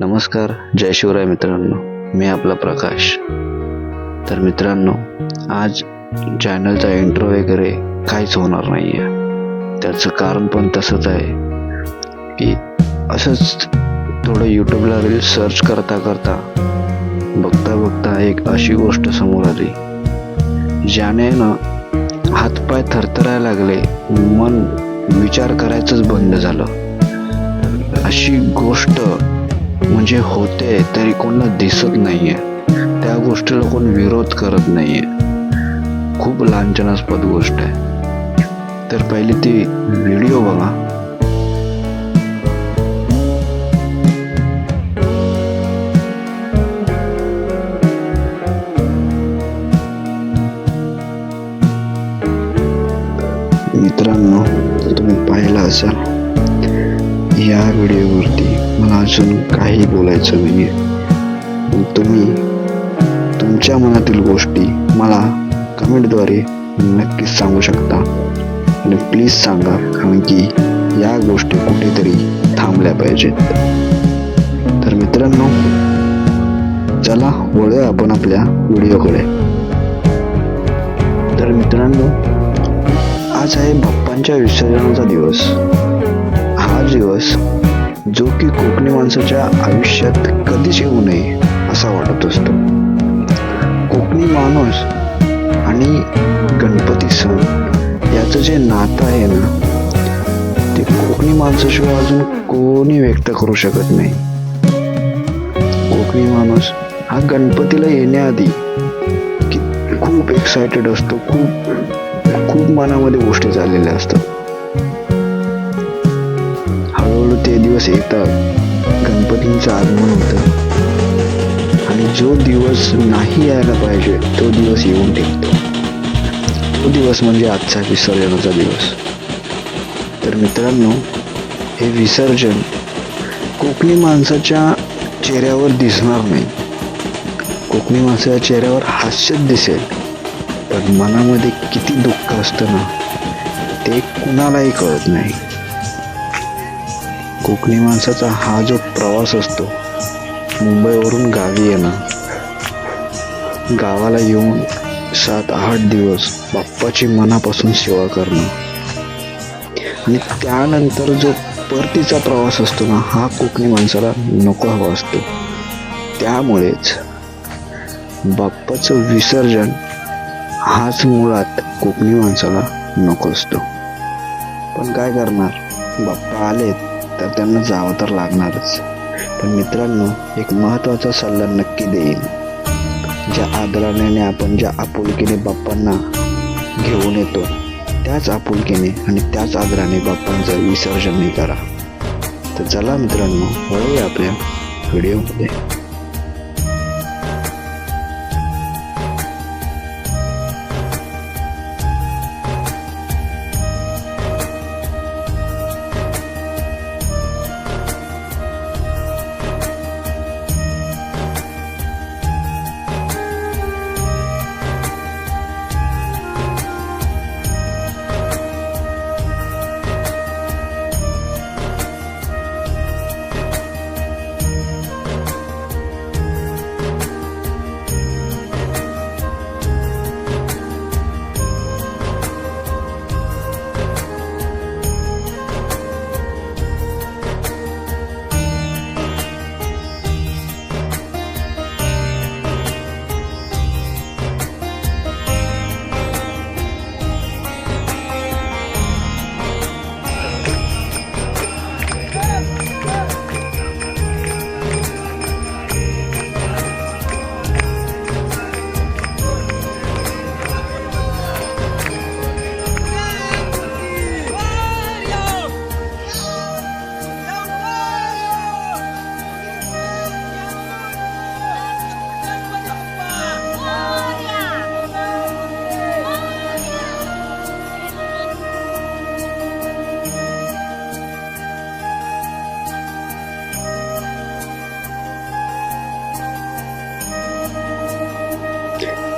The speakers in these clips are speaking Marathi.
नमस्कार, जय शिवराय मित्रांनो. मी आपला प्रकाश. तर मित्रांनो, आज चॅनलचा इंट्रो वगैरे काहीच होणार नाही आहे. त्याचं कारण पण तसंच आहे की असंच थोडं यूट्यूबला रील्स सर्च करता करता बघता एक अशी गोष्ट समोर आली ज्याने ना हातपाय थरथरायला लागले, मन विचार करायचंच बंद झालं. अशी गोष्ट म्हणजे होते तरी कोणाला दिसत नाहीये, त्या गोष्टीला कोण विरोध करत नाहीये. खूप लांछनास्पद गोष्ट आहे. तर पहिली ती व्हिडिओ बघा. मित्रांनो, तुम्ही पाहिला असाल, या व्हिडिओवरती मला अजून काही बोलायचं नाहीये. तुम्ही तुमच्या मनातील गोष्टी मला कमेंटद्वारे नक्कीच सांगू शकता आणि प्लीज सांगा, कारण की या गोष्टी कुठेतरी थांबल्या पाहिजेत. तर मित्रांनो, चला वळूया आपण आपल्या व्हिडिओकडे. तर मित्रांनो, आज आहे बाप्पांच्या विसर्जनाचा दिवस. हा दिवस जो की कोकणी माणसाच्या आयुष्यात कधीच येऊ नये असा वाटत असतो. कोकणी माणूस आणि गणपती सण याचं जे नातं आहे ना, ते कोकणी माणसाशिवाय अजून कोणी व्यक्त करू शकत नाही. कोकणी माणूस हा गणपतीला येण्याआधी खूप एक्सायटेड असतो. खूप मनामध्ये गोष्टी चाललेल्या असतात. हळूहळू ते दिवस येतात, गणपतींचं आगमन होतं आणि जो दिवस नाही यायला पाहिजे तो दिवस येऊन टिकतो. तो दिवस म्हणजे आजचा विसर्जनाचा दिवस. तर मित्रांनो, हे विसर्जन कोकणी माणसाच्या चेहऱ्यावर दिसणार नाही. कोकणी माणसाच्या चेहऱ्यावर हास्यच दिसेल, पण मनामध्ये किती दुःख असतं ना, ते कुणालाही कळत नाही. कोकणी माणसाचा हा जो प्रवास असतो, मुंबईवरून गावी येणं, गावाला येऊन 7-8 दिवस बाप्पाची मनापासून सेवा करणं आणि त्यानंतर जो परतीचा प्रवास असतो ना, हा कोकणी माणसाला नको हवा असतो. त्यामुळेच बाप्पाचं विसर्जन हाच मुळात कोकणी माणसाला नको असतो. पण काय करणार, बाप्पा आलेत तर त्यांना जावं तर लागणारच. पण मित्रांनो, एक महत्त्वाचा सल्ला नक्की देईन. ज्या आदराने आपण ज्या आपुलकीने बाप्पांना घेऊन येतो, त्याच आपुलकीने आणि त्याच आदराने बाप्पांचं विसर्जनही करा. तर चला मित्रांनो, वळूया आपल्या व्हिडिओमध्ये.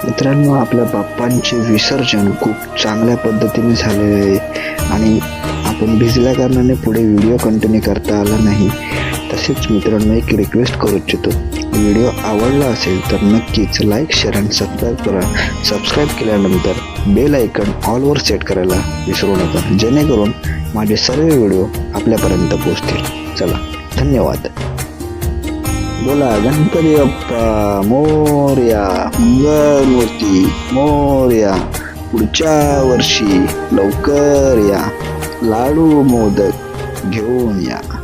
मित्रांनो, आपल्या बाप्पांचे विसर्जन खूप चांगल्या पद्धतीने झालेले आहे आणि आपण भिजल्या कारणाने पुढे व्हिडिओ कंटिन्यू करता आला नाही. तसेच मित्रांनो एक रिक्वेस्ट करू इच्छितो, व्हिडिओ आवडला असेल तर नक्कीच लाईक शेअर आणि सबस्क्राईब करा. सबस्क्राईब केल्यानंतर बेल आयकन ऑलवर सेट करायला विसरू नका, जेणेकरून माझे सर्व व्हिडिओ आपल्यापर्यंत पोहोचतील. चला, धन्यवाद. बोला गणपती बाप्पा मोरया, मंगलमूर्ती मोरया. पुढच्या वर्षी लवकर या, लाडू मोदक घेऊन या.